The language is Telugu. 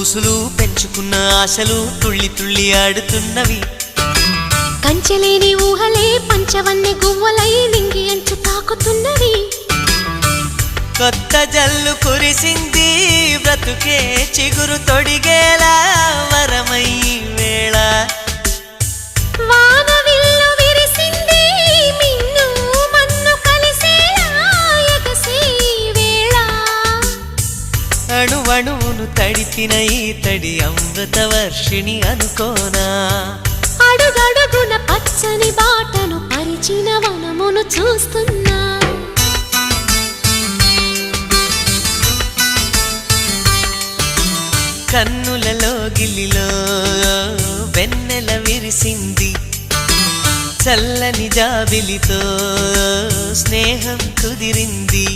ఊసులు పెంచుకున్న ఆశలు తుళ్ళి తుళ్ళి ఆడుతున్నవి. కంచెలేని ఊహలే పంచవన్నె గువ్వలై నింగి అంచు తాకుతున్నవి. కొత్త జల్లు కురిసింది బ్రతుకే చిగురు తొడిగేలా వరమై వేళ. వానవిల్లు విరిసింది మిన్ను మన్ను కలిసేలా ఎగసే వేళ. అణువణువును తడిపిన ఈ తడి అమృత వర్షిణి అనుకోనా. అడుగడుగున పచ్చని బాటను పరిచిన వనమును చూస్తున్నా. కన్నులలో గిల్లిలో వెన్నెల విరిసింది. చల్లని జాబిలితో స్నేహం కుదిరింది.